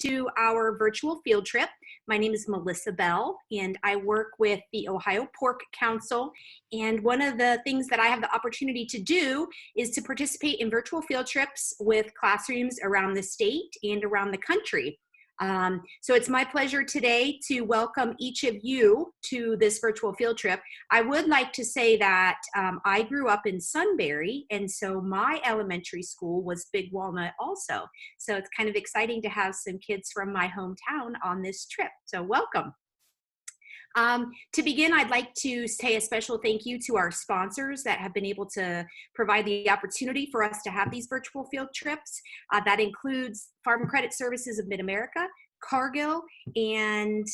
to our virtual field trip. My name is Melissa Bell, and I work with the Ohio Pork Council. And one of the things that I have the opportunity to do is to participate in virtual field trips with classrooms around the state and around the country. So it's my pleasure today to welcome each of you to this virtual field trip. I would like to say that I grew up in Sunbury, and so my elementary school was Big Walnut also. So it's kind of exciting to have some kids from my hometown on this trip. So welcome. To begin, I'd like to say a special thank you to our sponsors that have been able to provide the opportunity for us to have these virtual field trips. That includes Farm Credit Services of Mid-America, Cargill, and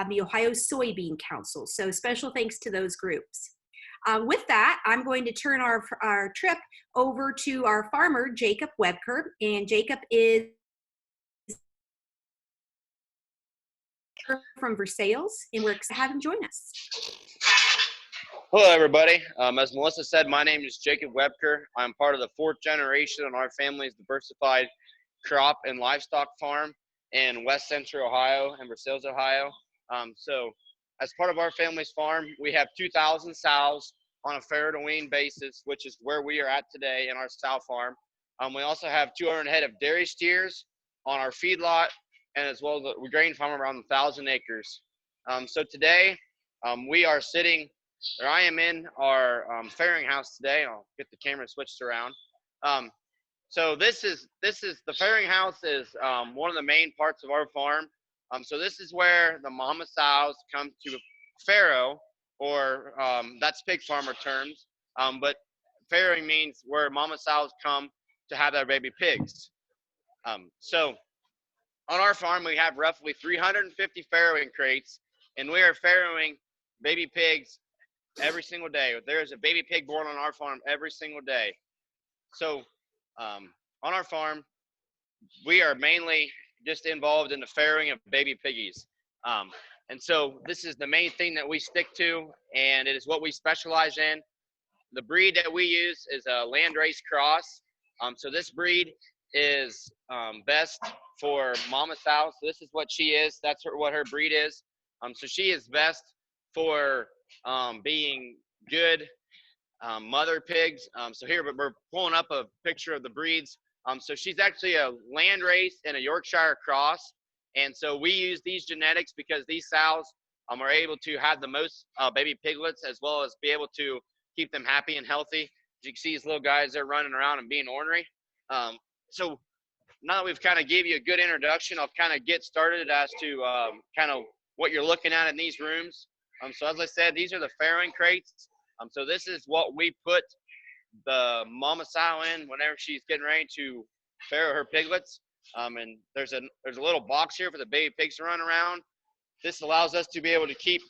the Ohio Soybean Council. So special thanks to those groups. With that, I'm going to turn our trip over to our farmer, Jacob Webker, and Jacob is from Versailles, and we're excited to have him join us. Hello, everybody. As Melissa said, my name is Jacob Webker. I'm part of the fourth generation on our family's diversified crop and livestock farm in West Central Ohio and Versailles, Ohio. So as part of our family's farm, we have 2,000 sows on a farrowing basis, which is where we are at today in our sow farm. We also have 200 head of dairy steers on our feedlot, and as well as a grain farm around 1,000 acres. So today we are sitting, or I am in our farrowing house today. I'll get the camera switched around. So this is the farrowing house is one of the main parts of our farm. So this is where the mama sows come to farrow, or that's pig farmer terms. But farrowing means where mama sows come to have their baby pigs. So on our farm, we have roughly 350 farrowing crates, and we are farrowing baby pigs every single day. There is a baby pig born on our farm every single day. So on our farm, we are mainly just involved in the farrowing of baby piggies. And so this is the main thing that we stick to, and it is what we specialize in. The breed that we use is a landrace cross. So this breed is best for mama sows. So this is what she is. That's what her breed is. So she is best for being good mother pigs. So here we're pulling up a picture of the breeds. So she's actually a landrace and a Yorkshire cross. And so we use these genetics because these sows are able to have the most baby piglets, as well as be able to keep them happy and healthy. As you can see, these little guys, they're running around and being ornery. So now that we've kind of gave you a good introduction, I'll kind of get started as to kind of what you're looking at in these rooms. So as I said, these are the farrowing crates. So this is what we put the mama sow in whenever she's getting ready to farrow her piglets. And there's a little box here for the baby pigs to run around. This allows us to be able to keep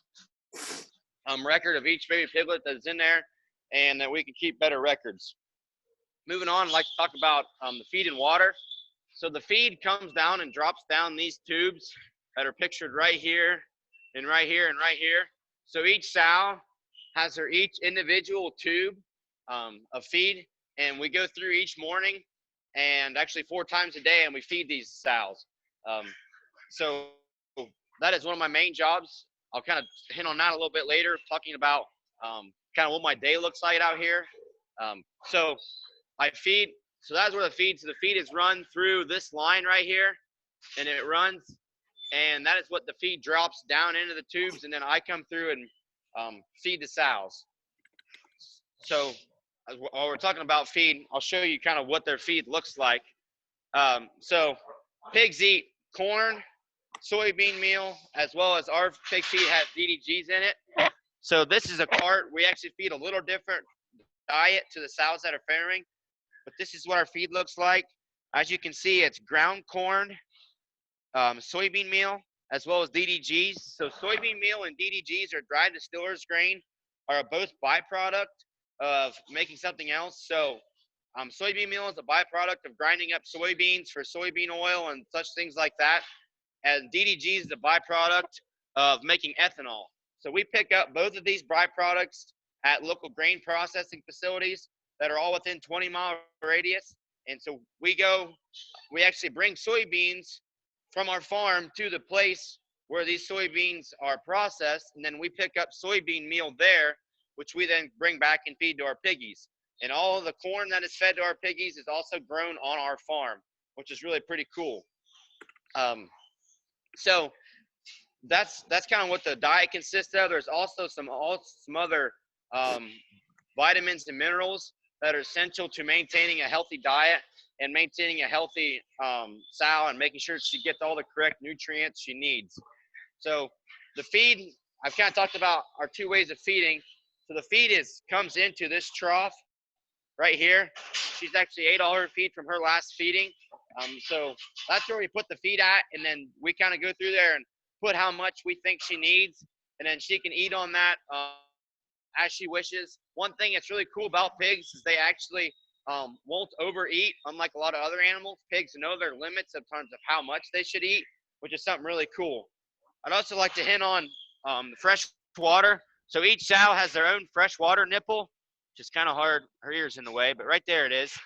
record of each baby piglet that's in there, and that we can keep better records. Moving on, I'd like to talk about the feed and water. So the feed comes down and drops down these tubes that are pictured right here and right here and right here. So each sow has her each individual tube of feed, and we go through each morning, and actually 4 times a day, and we feed these sows. So that is one of my main jobs. I'll kind of hint on that a little bit later, talking about kind of what my day looks like out here. So I feed, so that's where the feed is run through this line right here, and it runs, and that is what the feed drops down into the tubes, and then I come through and feed the sows. So while we're talking about feed, I'll show you kind of what their feed looks like. So pigs eat corn, soybean meal, as well as our pig feed has DDGs in it. So this is a cart. We actually feed a little different diet to the sows that are farrowing, but this is what our feed looks like. As you can see, it's ground corn, soybean meal, as well as DDGs. So soybean meal and DDGs, or dried distiller's grain, are both byproduct of making something else. So soybean meal is a byproduct of grinding up soybeans for soybean oil and such things like that. And DDG is a byproduct of making ethanol. So we pick up both of these byproducts at local grain processing facilities that are all within 20-mile radius. And so we actually bring soybeans from our farm to the place where these soybeans are processed, and then we pick up soybean meal there, which we then bring back and feed to our piggies. And all of the corn that is fed to our piggies is also grown on our farm, which is really pretty cool. So that's kind of what the diet consists of. There's also some other vitamins and minerals that are essential to maintaining a healthy diet and maintaining a healthy sow and making sure she gets all the correct nutrients she needs. So the feed, I've kind of talked about our two ways of feeding. So the feed comes into this trough right here. She's actually ate all her feed from her last feeding. So that's where we put the feed at, and then we kind of go through there and put how much we think she needs, and then she can eat on that as she wishes. One thing that's really cool about pigs is they actually won't overeat, unlike a lot of other animals. Pigs know their limits in terms of how much they should eat, which is something really cool. I'd also like to hint on the fresh water. So each sow has their own fresh water nipple, which is kind of hard. Her ear's in the way, but right there it is.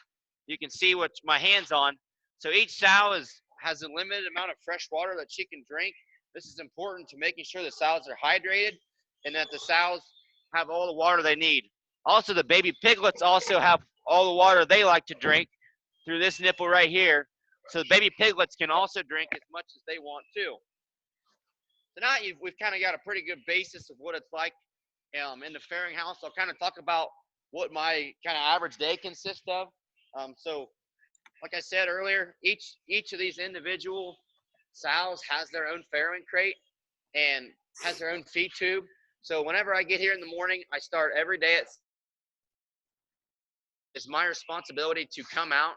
You can see what my hand's on. So each sow has a limited amount of fresh water that she can drink. This is important to making sure the sows are hydrated and that the sows have all the water they need. Also, the baby piglets also have all the water they like to drink through this nipple right here. So the baby piglets can also drink as much as they want to. So now we've kind of got a pretty good basis of what it's like in the farrowing house. I'll kind of talk about what my kind of average day consists of. So like I said earlier, each of these individual sows has their own farrowing crate and has their own feed tube. So whenever I get here in the morning, I start every day at. It's my responsibility to come out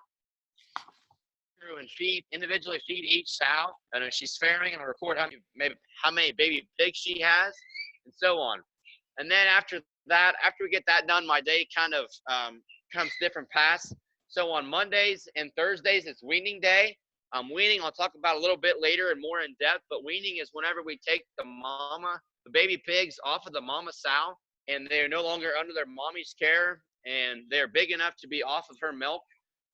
through and individually feed each sow. And if she's farrowing, and I report how many baby pigs she has, and so on. And then after we get that done, my day kind of comes different paths. So on Mondays and Thursdays, it's weaning day. Weaning, I'll talk about a little bit later and more in depth, but weaning is whenever we take the baby pigs off of the mama sow, and they're no longer under their mommy's care, and they're big enough to be off of her milk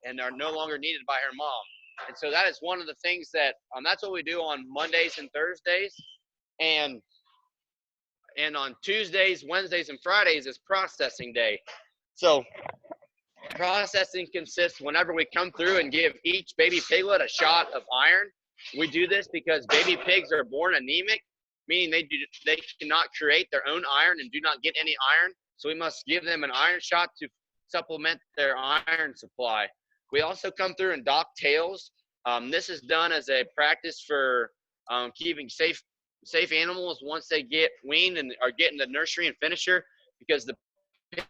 and are no longer needed by her mom. And so that is one of the things that's what we do on Mondays and Thursdays. And on Tuesdays, Wednesdays, and Fridays is processing day. So processing consists whenever we come through and give each baby piglet a shot of iron. We do this because baby pigs are born anemic, meaning they cannot create their own iron and do not get any iron. So we must give them an iron shot to supplement their iron supply. We also come through and dock tails. This is done as a practice for keeping safe animals once they get weaned and are getting the nursery and finisher, because the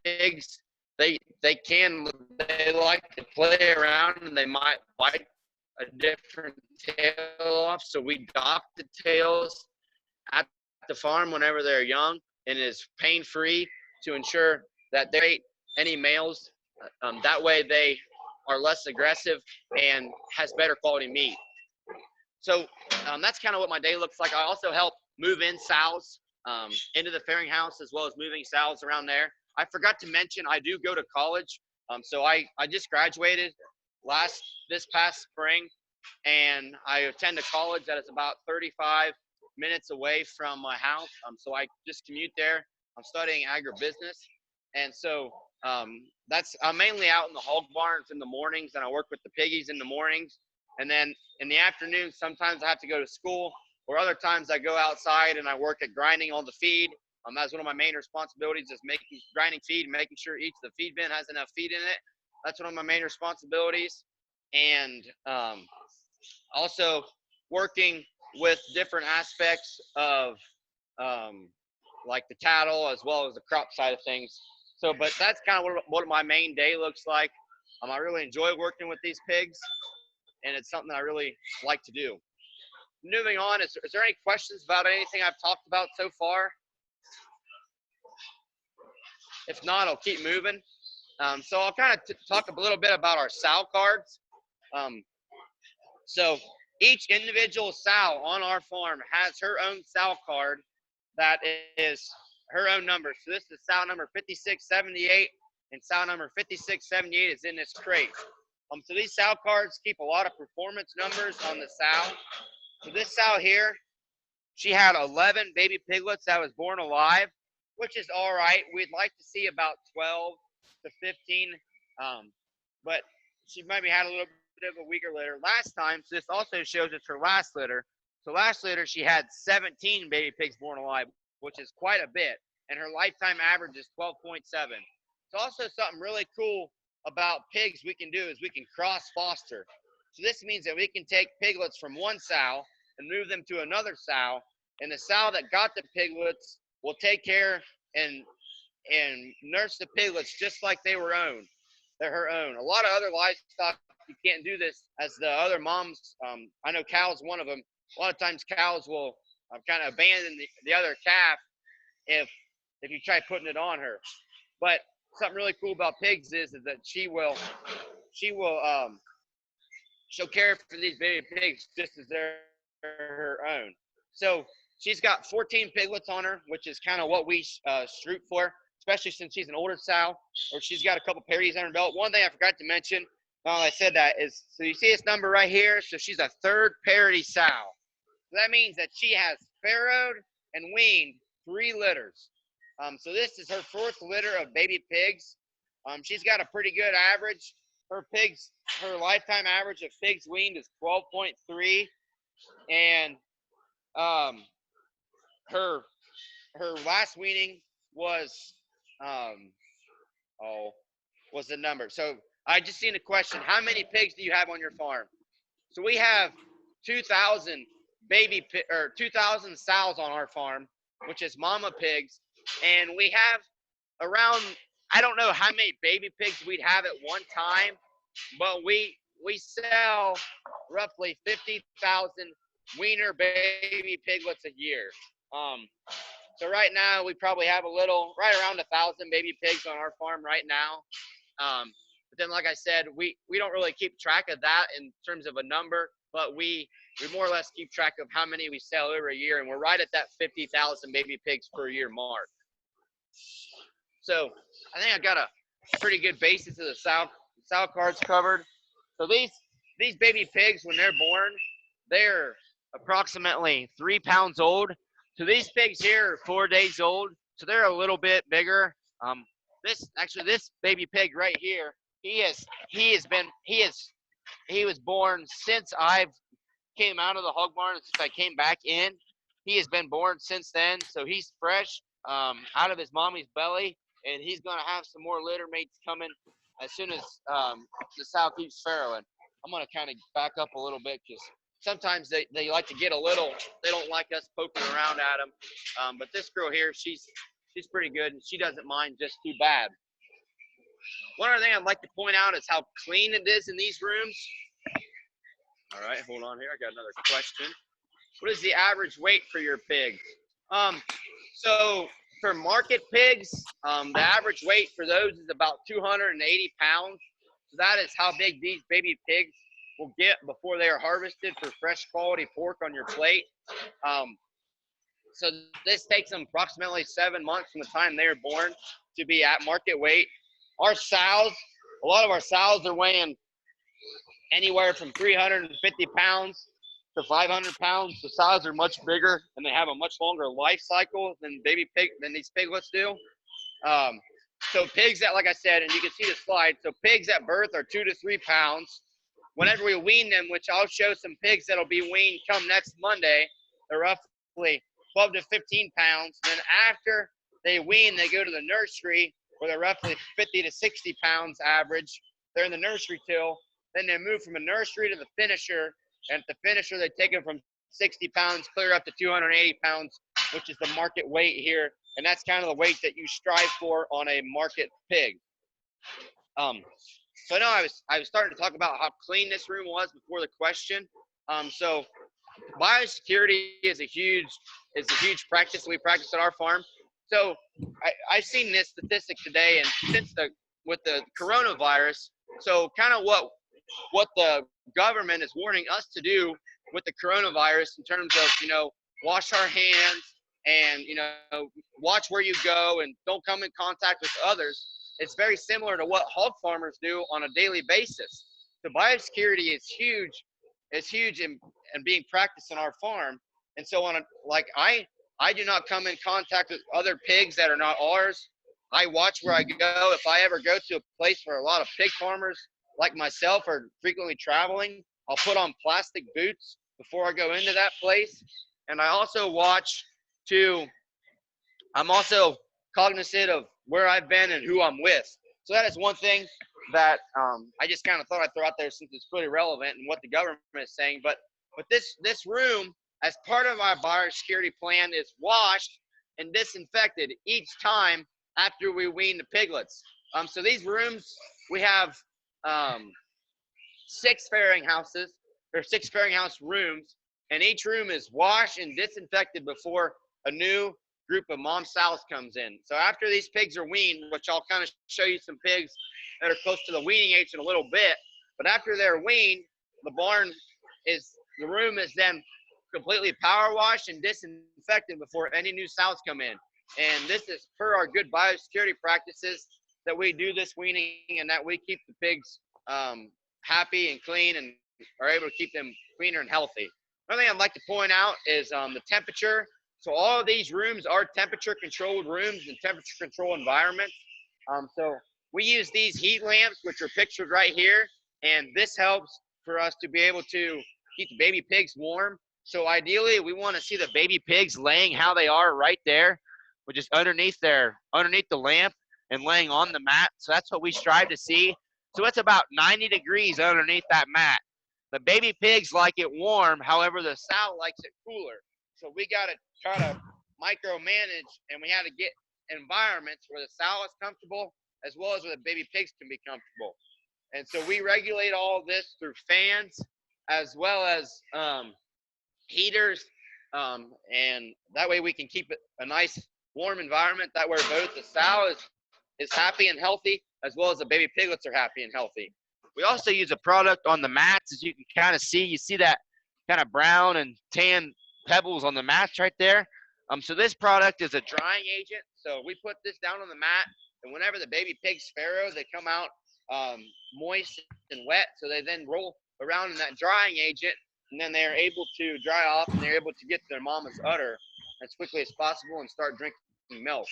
pigs, they like to play around and they might bite a different tail off. So we dock the tails at the farm whenever they're young, and is pain-free to ensure that they ate any males. That way they are less aggressive and has better quality meat. So that's kind of what my day looks like. I also help move in sows into the farrowing house, as well as moving sows around there. I forgot to mention I do go to college. So I just graduated this past spring, and I attend a college that is about 35 minutes away from my house. So I just commute there. I'm studying agribusiness, and so I'm mainly out in the hog barns in the mornings, and I work with the piggies in the mornings. And then in the afternoon, sometimes I have to go to school, or other times I go outside and I work at grinding all the feed. That's one of my main responsibilities, is grinding feed and making sure each of the feed bin has enough feed in it. That's one of my main responsibilities. And also working with different aspects of like the cattle as well as the crop side of things. So, but that's kind of what my main day looks like. I really enjoy working with these pigs, and it's something I really like to do. Moving on, is there any questions about anything I've talked about so far? If not, I'll keep moving. So I'll kind of talk a little bit about our sow cards. So each individual sow on our farm has her own sow card that is her own number. So this is sow number 5678, and sow number 5678 is in this crate. So these sow cards keep a lot of performance numbers on the sow. So this sow here, she had 11 baby piglets that was born alive, which is all right. We'd like to see about 12 to 15, but she maybe had a little bit of a weaker litter last time. So this also shows it's her last litter. So last litter, she had 17 baby pigs born alive, which is quite a bit. And her lifetime average is 12.7. It's also something really cool about pigs we can do is we can cross foster. So this means that we can take piglets from one sow and move them to another sow, and the sow that got the piglets will take care and nurse the piglets just like they were own. They're her own. A lot of other livestock, you can't do this as the other moms. I know cows, one of them. A lot of times cows will kind of abandon the other calf if you try putting it on her. But something really cool about pigs is that she'll care for these baby pigs just as they're her own. So she's got 14 piglets on her, which is kind of what we shoot for, especially since she's an older sow, or she's got a couple parities on her belt. One thing I forgot to mention while I said that is, so you see this number right here? So she's a third parity sow. So that means that she has farrowed and weaned 3 litters. So this is her 4th litter of baby pigs. She's got a pretty good average. Her lifetime average of pigs weaned is 12.3, and her last weaning was was the number. So I just seen a question: how many pigs do you have on your farm? So we have 2,000 2,000 sows on our farm, which is mama pigs, and we have around, I don't know how many baby pigs we'd have at one time, but we sell roughly 50,000 weaner baby piglets a year. So right now we probably have right around 1,000 baby pigs on our farm right now. But then, like I said, we don't really keep track of that in terms of a number, but we more or less keep track of how many we sell over a year, and we're right at that 50,000 baby pigs per year mark. So I think I got a pretty good basis of the sow cards covered. So these baby pigs, when they're born, they're approximately 3 pounds old. So these pigs here are 4 days old, so they're a little bit bigger. This baby pig right here, he was born since I've came out of the hog barn, since I came back in. He has been born since then, so he's fresh out of his mommy's belly, and he's gonna have some more litter mates coming as soon as the sow keeps farrowing. I'm gonna kind of back up a little bit because sometimes they like to get they don't like us poking around at them. But this girl here, she's pretty good, and she doesn't mind just too bad. One other thing I'd like to point out is how clean it is in these rooms. All right, hold on here. I got another question. What is the average weight for your pigs? So for market pigs, the average weight for those is about 280 pounds. So that is how big these baby pigs will get before they are harvested for fresh quality pork on your plate. So this takes them approximately 7 months from the time they are born to be at market weight. Our sows, a lot of our sows are weighing anywhere from 350 pounds to 500 pounds. The sows are much bigger and they have a much longer life cycle than these piglets do. So pigs that, like I said, and you can see the slide, so pigs at birth are 2 to 3 pounds. Whenever we wean them, which I'll show some pigs that'll be weaned come next Monday, they're roughly 12 to 15 pounds. Then after they wean, they go to the nursery where they're roughly 50 to 60 pounds average. They're in the nursery till. Then they move from a nursery to the finisher, and at the finisher, they take them from 60 pounds clear up to 280 pounds, which is the market weight here, and that's kind of the weight that you strive for on a market pig. So I know I was starting to talk about how clean this room was before the question. So biosecurity is a huge practice we practice at our farm. So I've seen this statistic today, and with the coronavirus, so kind of what the government is warning us to do with the coronavirus in terms of, wash our hands and, watch where you go and don't come in contact with others. It's very similar to what hog farmers do on a daily basis. So biosecurity is huge. It's huge and being practiced on our farm. And so I do not come in contact with other pigs that are not ours. I watch where I go. If I ever go to a place where a lot of pig farmers like myself are frequently traveling, I'll put on plastic boots before I go into that place. And I also watch to, I'm also cognizant of where I've been and who I'm with. So that is one thing that I just kind of thought I'd throw out there since it's pretty relevant and what the government is saying. But this room, as part of our biosecurity plan, is washed and disinfected each time after we wean the piglets. So these rooms, we have 6 farrowing houses, or 6 farrowing house rooms, and each room is washed and disinfected before a new group of mom sows comes in. So after these pigs are weaned, which I'll kind of show you some pigs that are close to the weaning age in a little bit, but after they're weaned, the room is then completely power washed and disinfected before any new sows come in. And this is per our good biosecurity practices that we do this weaning and that we keep the pigs happy and clean and are able to keep them cleaner and healthy. Another thing I'd like to point out is the temperature. So all of these rooms are temperature controlled rooms and temperature controlled environments. So we use these heat lamps, which are pictured right here, and this helps for us to be able to keep the baby pigs warm. So ideally, we want to see the baby pigs laying how they are right there, which is underneath the lamp and laying on the mat. So that's what we strive to see. So it's about 90 degrees underneath that mat. The baby pigs like it warm, however, the sow likes it cooler. So we got to try to micromanage, and we have to get environments where the sow is comfortable as well as where the baby pigs can be comfortable. And so we regulate all of this through fans as well as heaters, and that way we can keep it a nice warm environment. That way both the sow is happy and healthy as well as the baby piglets are happy and healthy. We also use a product on the mats, as you can kind of see. You see that kind of brown and tan pebbles on the mats right there. So this product is a drying agent. So we put this down on the mat, and whenever the baby pigs farrow, they come out moist and wet. So they then roll around in that drying agent, and then they're able to dry off, and they're able to get to their mama's udder as quickly as possible and start drinking milk.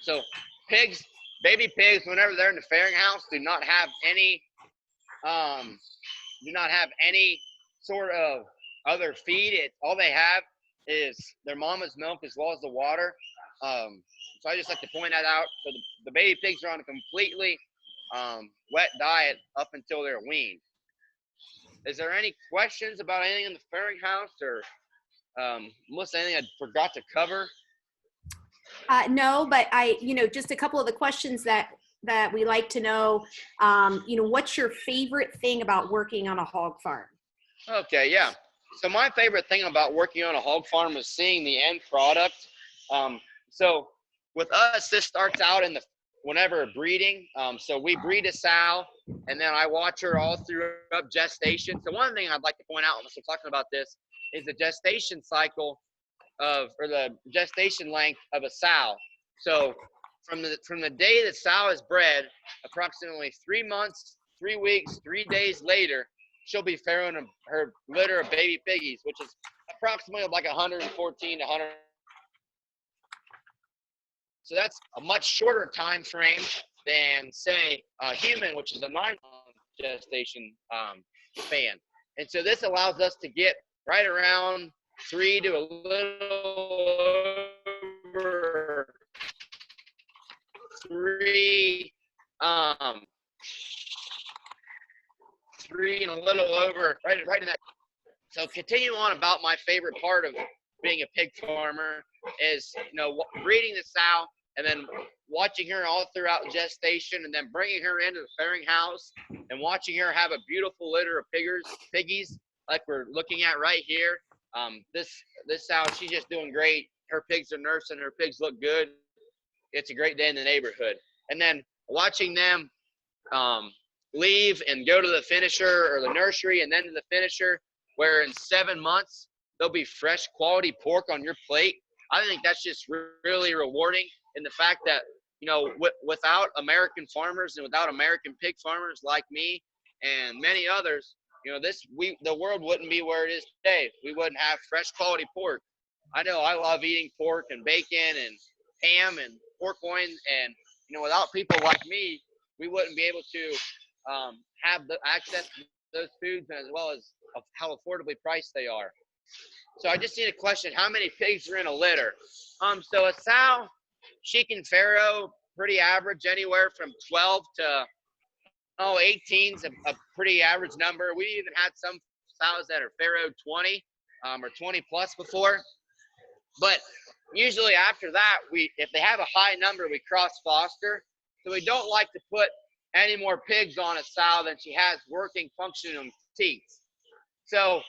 So baby pigs, whenever they're in the farrowing house, do not have any sort of other feed. All they have is their mama's milk as well as the water. So I just like to point that out. So the baby pigs are on a completely wet diet up until they're weaned. Is there any questions about anything in the farrowing house, or Melissa, anything I forgot to cover? No, but just a couple of the questions that we like to know. What's your favorite thing about working on a hog farm? Okay, yeah. So my favorite thing about working on a hog farm is seeing the end product. So with us, this starts out whenever breeding. So we breed a sow, and then I watch her all through up gestation. So one thing I'd like to point out when we're talking about this is the gestation cycle or the gestation length of a sow. So from the day the sow is bred, approximately 3 months, 3 weeks, 3 days later, she'll be farrowing her litter of baby piggies, which is approximately like 114 to 100. So that's a much shorter time frame than, say, a human, which is a 9-month gestation span. And so this allows us to get right around 3 to a little over 3, 3 and a little over, right in that. So continue on about my favorite part of being a pig farmer is, breeding the sow and then watching her all throughout gestation, and then bringing her into the farrowing house and watching her have a beautiful litter of piggies like we're looking at right here. This sow, she's just doing great. Her pigs are nursing. Her pigs look good. It's a great day in the neighborhood. And then watching them leave and go to the finisher or the nursery and then to the finisher, where in 7 months, there'll be fresh quality pork on your plate. I think that's just really rewarding, in the fact that, without American farmers and without American pig farmers like me and many others, you know, the world wouldn't be where it is today. We wouldn't have fresh quality pork. I know I love eating pork and bacon and ham and pork loin, and you know, without people like me, we wouldn't be able to have the access to those foods, as well as how affordably priced they are. So I just need a question: how many pigs are in a litter? So a sow, she can farrow pretty average, anywhere from 12 to 18 is a pretty average number. We even had some sows that are farrowed 20 or 20 plus before. But usually after that, if they have a high number, we cross foster. So we don't like to put any more pigs on a sow than she has working functioning teats. So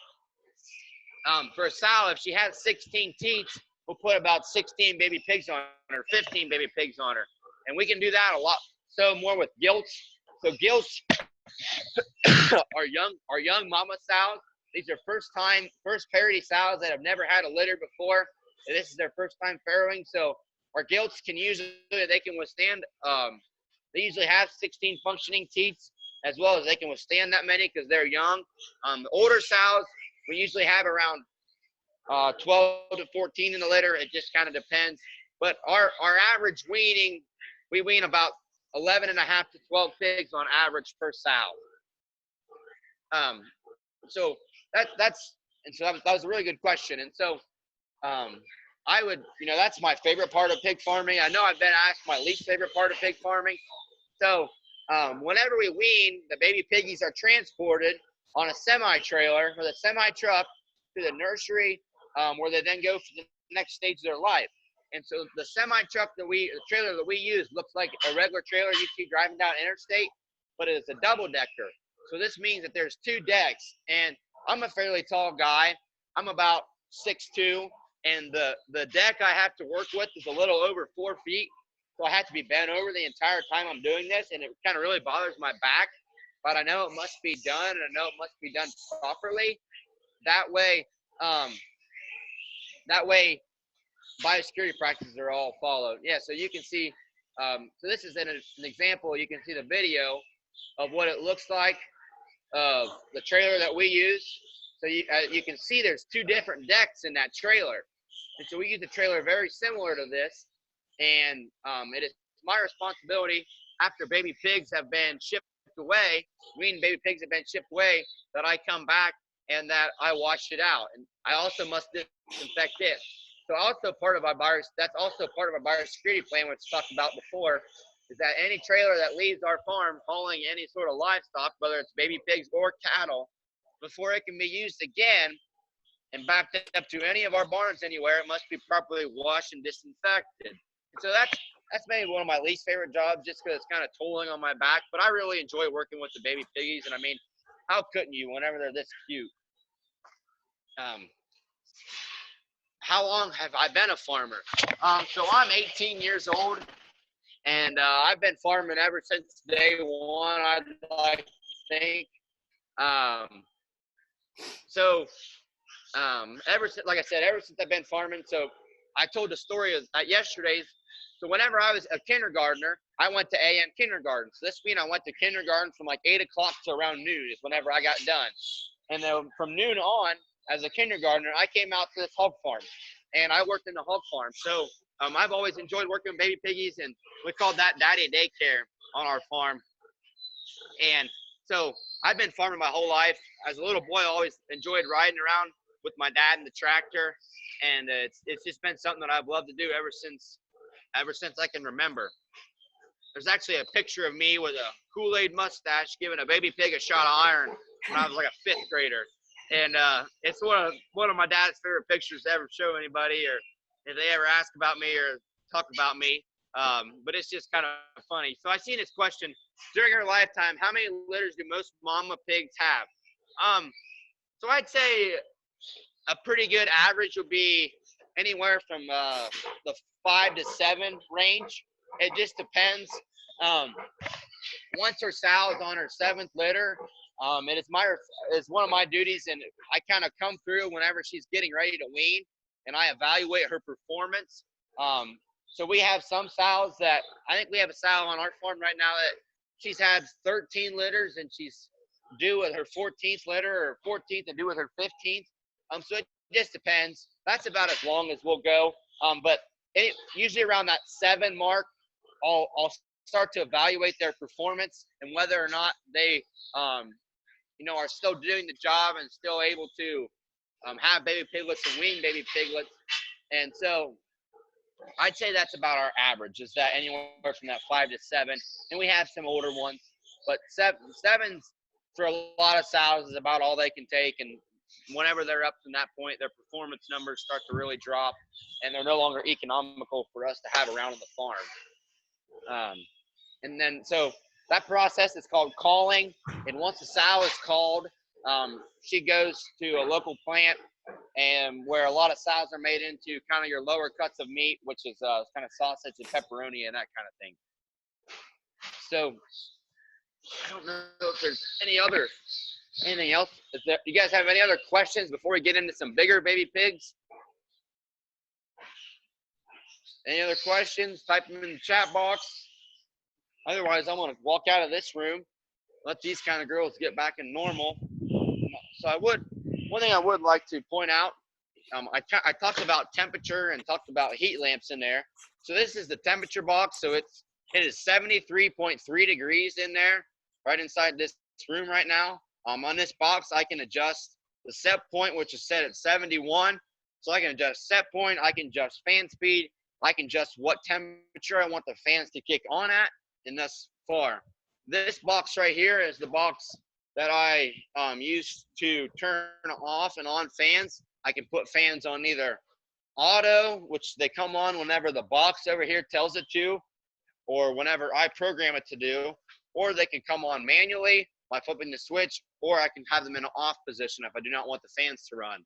for a sow, if she has 16 teats, we'll put about 16 baby pigs on her, 15 baby pigs on her. And we can do that a lot so more with gilts. So gilts are young mama sows. These are first parity sows that have never had a litter before. And this is their first time farrowing. So our gilts can they can withstand, they usually have 16 functioning teats, as well as they can withstand that many because they're young. The older sows, we usually have around 12 to 14 in the litter. It just kind of depends. But our average weaning, we wean about 11 and a half to 12 pigs on average per sow. So that was a really good question. And so I would, that's my favorite part of pig farming. I know I've been asked my least favorite part of pig farming. So whenever we wean, the baby piggies are transported on a semi-trailer or the semi-truck to the nursery, where they then go for the next stage of their life. And so the semi-truck the trailer that we use looks like a regular trailer you see driving down interstate, but it's a double-decker. So this means that there's 2 decks, and I'm a fairly tall guy. I'm about 6'2", and the deck I have to work with is a little over 4 feet. So I have to be bent over the entire time I'm doing this, and it kind of really bothers my back. But I know it must be done, and I know it must be done properly. That way, biosecurity practices are all followed. Yeah, so you can see, so this is an example. You can see the video of what it looks like of the trailer that we use. So you can see there's 2 different decks in that trailer. And so we use a trailer very similar to this. And it is my responsibility, after baby pigs have been shipped away, weaned baby pigs have been shipped away, that I come back and that I wash it out. And I also must disinfect it. So also that's also part of our biosecurity plan, which we talked about before, is that any trailer that leaves our farm hauling any sort of livestock, whether it's baby pigs or cattle, before it can be used again and backed up to any of our barns anywhere, it must be properly washed and disinfected. And so that's maybe one of my least favorite jobs, just because it's kind of tolling on my back. But I really enjoy working with the baby piggies, and I mean, how couldn't you whenever they're this cute? How long have I been a farmer? So I'm 18 years old, and I've been farming ever since day one, I'd like to think. So ever since, like I said, ever since I've been farming. So I told the story of yesterday's. So whenever I was a kindergartner, I went to AM kindergarten. So this means I went to kindergarten from like 8 o'clock to around noon is whenever I got done. And then from noon on, as a kindergartner, I came out to this hog farm, and I worked in the hog farm. So I've always enjoyed working with baby piggies, and we called that daddy daycare on our farm. And so I've been farming my whole life. As a little boy, I always enjoyed riding around with my dad in the tractor, and it's just been something that I've loved to do ever since I can remember. There's actually a picture of me with a Kool-Aid mustache giving a baby pig a shot of iron when I was like a 5th grader. And it's one of my dad's favorite pictures to ever show anybody, or if they ever ask about me or talk about me. But it's just kind of funny. So I seen this question: during her lifetime, how many litters do most mama pigs have? So I'd say a pretty good average would be anywhere from the 5 to 7 range. It just depends. Once her sow is on her 7th litter, it's one of my duties, and I kind of come through whenever she's getting ready to wean, and I evaluate her performance. So we have some sows that, I think we have a sow on our farm right now that she's had 13 litters, and she's due with her 14th litter or 14th and due with her 15th. So it just depends. That's about as long as we'll go. But usually around that 7 mark, I'll start to evaluate their performance and whether or not they, are still doing the job and still able to have baby piglets and wean baby piglets. And so I'd say that's about our average, is that anywhere from that 5 to 7. And we have some older ones, but seven's for a lot of sows is about all they can take. And whenever they're up to that point, their performance numbers start to really drop, and they're no longer economical for us to have around on the farm. And then so that process is called culling. And once a sow is culled, she goes to a local plant, and where a lot of sows are made into kind of your lower cuts of meat, which is kind of sausage and pepperoni and that kind of thing. So I don't know if there's anything else. You guys have any other questions before we get into some bigger baby pigs? Any other questions? Type them in the chat box. Otherwise, I'm going to walk out of this room, let these kind of girls get back in normal. So one thing I would like to point out, I talked about temperature and talked about heat lamps in there. So this is the temperature box. So it is 73.3 degrees in there, right inside this room right now. On this box, I can adjust the set point, which is set at 71. So I can adjust set point, I can adjust fan speed, I can adjust what temperature I want the fans to kick on at, and thus far. This box right here is the box that I use to turn off and on fans. I can put fans on either auto, which they come on whenever the box over here tells it to, or whenever I program it to do, or they can come on manually by flipping the switch, or I can have them in an off position if I do not want the fans to run.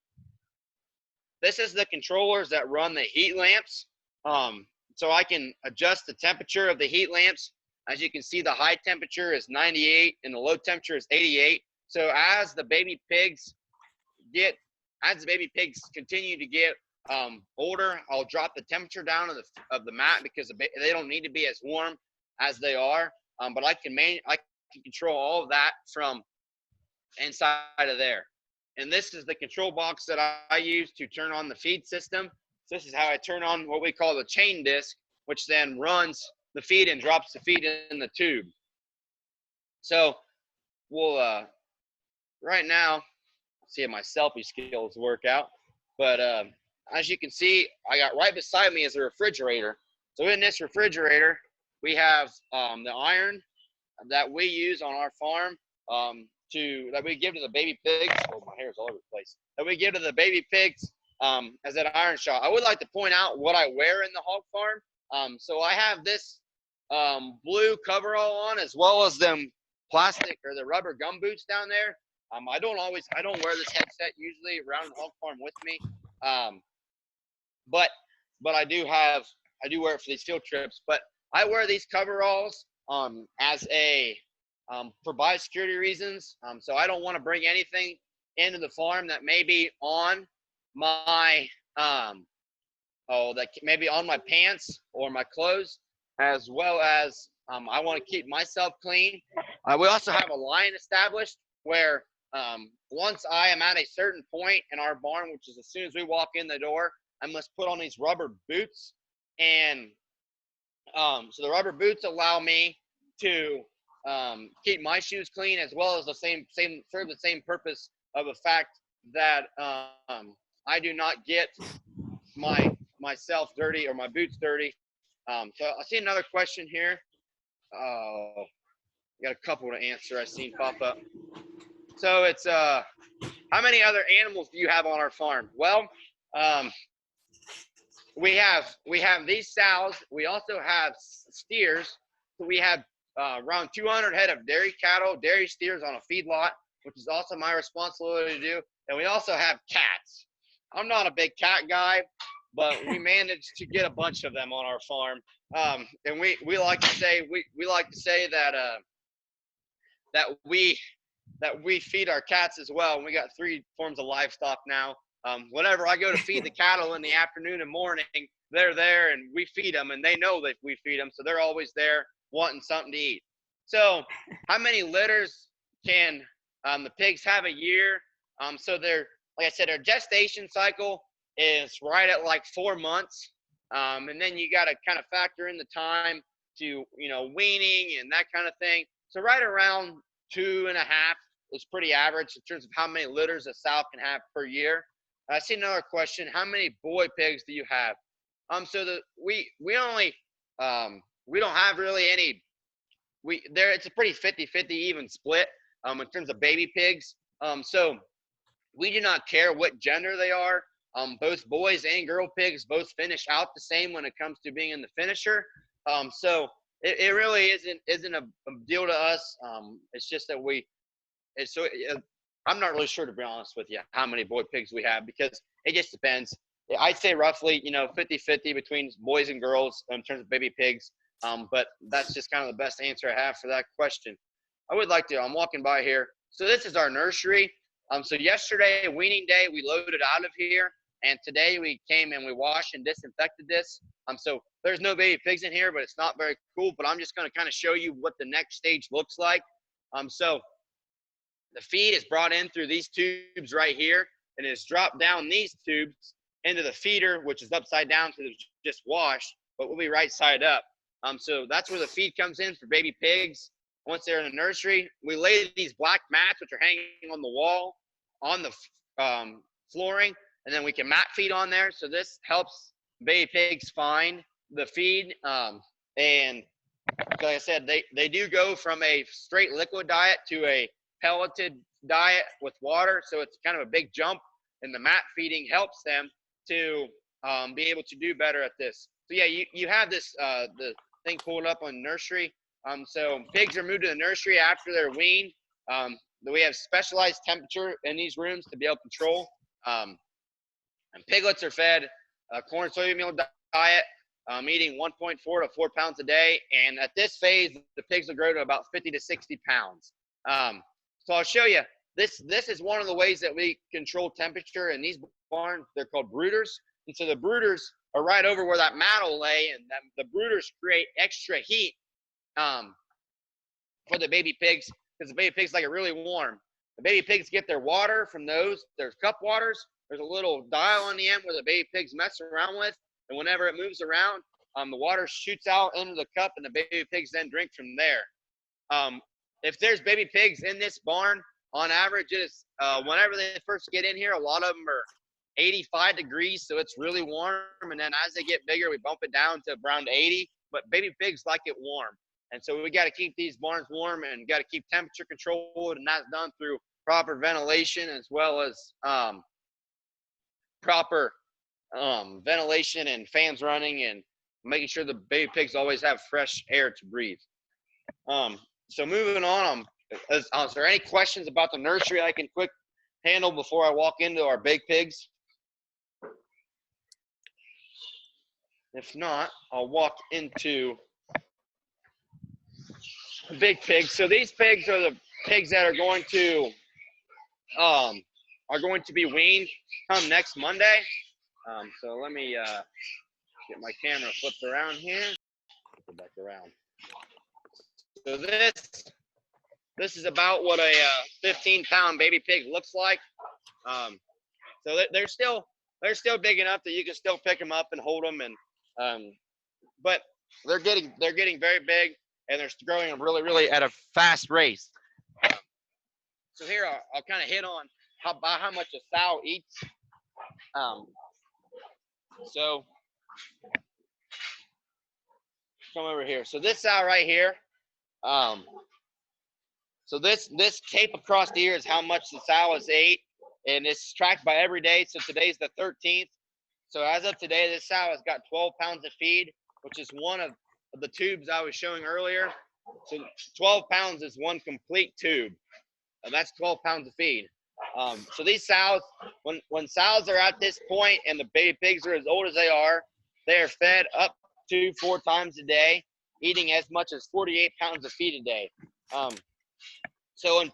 This is the controllers that run the heat lamps. So I can adjust the temperature of the heat lamps. As you can see, the high temperature is 98 and the low temperature is 88. So as the baby pigs continue to get older, I'll drop the temperature down of the mat because they don't need to be as warm as they are. But I can control all of that from inside of there. And this is the control box that I use to turn on the feed system. So this is how I turn on what we call the chain disc, which then runs the feed and drops the feed in the tube. So we'll right now see if my selfie skills work out. But as you can see, I got right beside me is a refrigerator. So in this refrigerator, we have the iron that we use on our farm that we give to the baby pigs. Oh, my hair's all over the place. That we give to the baby pigs as an iron shot. I would like to point out what I wear in the hog farm. So I have this blue coverall on, as well as them plastic or the rubber gum boots down there. I don't wear this headset usually around the hog farm with me. But I do wear it for these field trips. But I wear these coveralls as for biosecurity reasons. So I don't want to bring anything into the farm that may be on my that may be on my pants or my clothes, as well as I want to keep myself clean. We also have a line established where once I am at a certain point in our barn, which is as soon as we walk in the door, I must put on these rubber boots. And so the rubber boots allow me to keep my shoes clean, as well as serve the same purpose of the fact that I do not get myself dirty or my boots dirty. So I see another question here. Got a couple to answer I seen pop up. So it's how many other animals do you have on our farm? Well, we have these sows. We also have steers. So we have around 200 head of dairy cattle, dairy steers on a feedlot, which is also my responsibility to do. And we also have cats. I'm not a big cat guy, but we managed to get a bunch of them on our farm. And we like to say that we feed our cats as well. And we got 3 forms of livestock now. Whenever I go to feed the cattle in the afternoon and morning, they're there and we feed them, and they know that we feed them, so they're always there wanting something to eat. So how many litters can The pigs have a year. So they're, like I said, their gestation cycle is right at like 4 months. And then you got to kind of factor in the time to, weaning and that kind of thing. So right around 2.5 is pretty average in terms of how many litters a sow can have per year. I see another question. How many boy pigs do you have? So we only, we don't have really any, it's a pretty 50-50 even split, in terms of baby pigs. So we do not care what gender they are. Both boys and girl pigs both finish out the same when it comes to being in the finisher. So it really isn't a deal to us. It's just that I'm not really sure, to be honest with you, how many boy pigs we have, because it just depends. I'd say roughly, 50-50 between boys and girls in terms of baby pigs. But that's just kind of the best answer I have for that question. I'm walking by here. So this is our nursery. So yesterday, weaning day, we loaded out of here. And today we came and we washed and disinfected this. So there's no baby pigs in here, but it's not very cool. But I'm just going to kind of show you what the next stage looks like. So the feed is brought in through these tubes right here, and it's dropped down these tubes into the feeder, which is upside down because it's just washed, but we'll be right side up. So that's where the feed comes in for baby pigs. Once they're in the nursery, we lay these black mats, which are hanging on the wall, on the flooring, and then we can mat feed on there. So this helps baby pigs find the feed. And like I said, they do go from a straight liquid diet to a pelleted diet with water. So it's kind of a big jump, and the mat feeding helps them to be able to do better at this. So yeah, you have this, the thing pulled up on nursery. So pigs are moved to the nursery after they're weaned. We have specialized temperature in these rooms to be able to control. And piglets are fed corn soybean meal diet, eating 1.4 to 4 pounds a day. And at this phase, the pigs will grow to about 50 to 60 pounds. So I'll show you. This is one of the ways that we control temperature in these barns. They're called brooders. And so the brooders are right over where that mat will lay, and the brooders create extra heat for the baby pigs, because the baby pigs like it really warm. The baby pigs get their water from those. There's cup waters. There's a little dial on the end where the baby pigs mess around with, and whenever it moves around, the water shoots out into the cup, and the baby pigs then drink from there. If there's baby pigs in this barn, on average, it is whenever they first get in here, a lot of them are 85 degrees, so it's really warm. And then as they get bigger, we bump it down to around 80. But baby pigs like it warm. And so we got to keep these barns warm and got to keep temperature controlled. And that's done through proper ventilation, as well as proper ventilation and fans running, and making sure the baby pigs always have fresh air to breathe. So moving on, is there any questions about the nursery I can quick handle before I walk into our big pigs? If not, I'll walk into the big pigs. So these pigs are the pigs that are going to be weaned come next Monday. So let me get my camera flipped around here. Go back around. So this is about what a 15-pound baby pig looks like. So they're still big enough that you can still pick them up and hold them, and but they're getting very big, and they're growing really at a fast rate. So here I'll kind of hit on how much a sow eats. So come over here. So this sow right here. So this tape across the ear is how much the sow has ate, and it's tracked by every day. So today's the 13th. So as of today, this sow has got 12 pounds of feed, which is one of the tubes I was showing earlier. So 12 pounds is one complete tube. That's 12 pounds of feed. So these sows, when sows are at this point and the baby pigs are as old as they are fed up to 4 times a day, eating as much as 48 pounds of feed a day. So when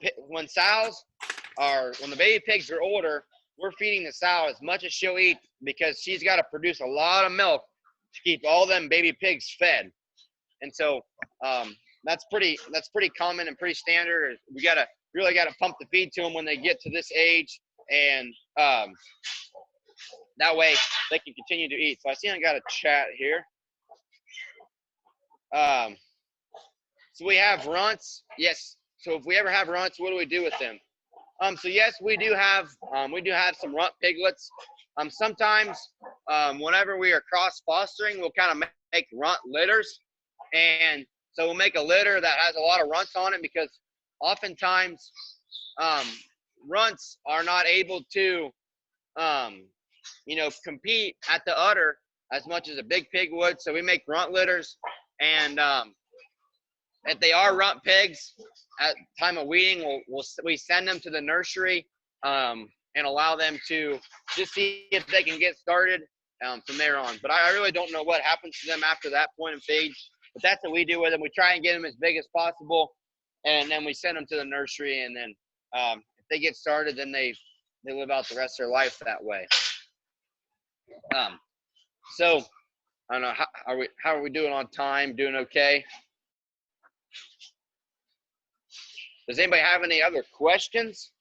the baby pigs are older, we're feeding the sow as much as she'll eat, because she's got to produce a lot of milk to keep all them baby pigs fed. And so that's pretty common and pretty standard. We got to really got to pump the feed to them when they get to this age, and that way they can continue to eat. So I see I got a chat here. So we have runts. Yes. So if we ever have runts, what do we do with them? So yes, we do have some runt piglets. Sometimes whenever we are cross fostering, we'll kind of make runt litters, and so we'll make a litter that has a lot of runts on it, because oftentimes runts are not able to compete at the udder as much as a big pig would. So we make runt litters, and if they are runt pigs, at time of weaning, we send them to the nursery and allow them to just see if they can get started from there on. But I really don't know what happens to them after that point of age. But that's what we do with them. We try and get them as big as possible, and then we send them to the nursery. And then if they get started, then they live out the rest of their life that way. So I don't know, how are we doing on time? Doing okay? Does anybody have any other questions?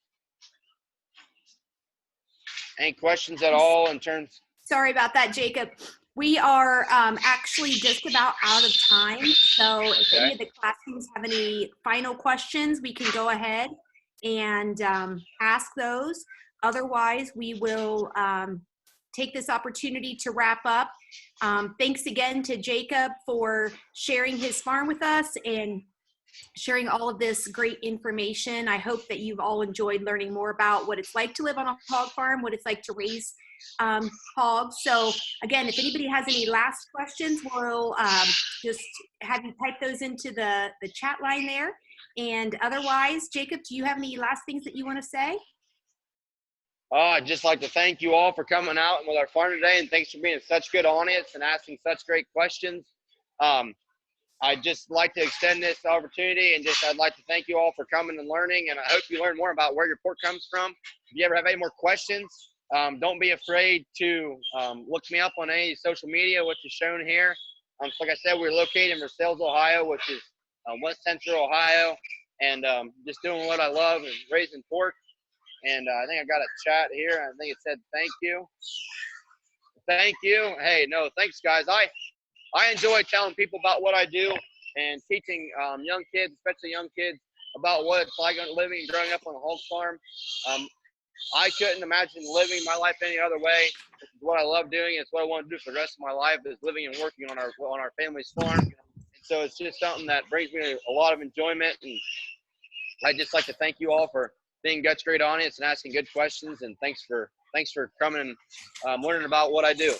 Any questions at all in terms? Sorry about that, Jacob. We are actually just about out of time. So if any of the classrooms have any final questions, we can go ahead and ask those. Otherwise, we will take this opportunity to wrap up. Thanks again to Jacob for sharing his farm with us and sharing all of this great information. I hope that you've all enjoyed learning more about what it's like to live on a hog farm, what it's like to raise hogs. So again, if anybody has any last questions, we'll just have you type those into the chat line there. And otherwise, Jacob, do you have any last things that you want to say? I'd just like to thank you all for coming out with our farm today, and thanks for being such good audience and asking such great questions. I'd just like to extend this opportunity, and I'd like to thank you all for coming and learning, and I hope you learn more about where your pork comes from. If you ever have any more questions, don't be afraid to look me up on any social media, which is shown here. So like I said, we're located in Versailles, Ohio, which is West Central Ohio, and just doing what I love and raising pork. And I think I got a chat here. I think it said thank you. Thank you. Hey, no, thanks, guys. I enjoy telling people about what I do and teaching young kids, especially young kids, about what it's like living and growing up on a hog farm. I couldn't imagine living my life any other way. This is what I love doing. It's what I want to do for the rest of my life, is living and working on our family's farm. And so it's just something that brings me a lot of enjoyment. And I'd just like to thank you all for being such great audience and asking good questions. And thanks for coming and learning about what I do.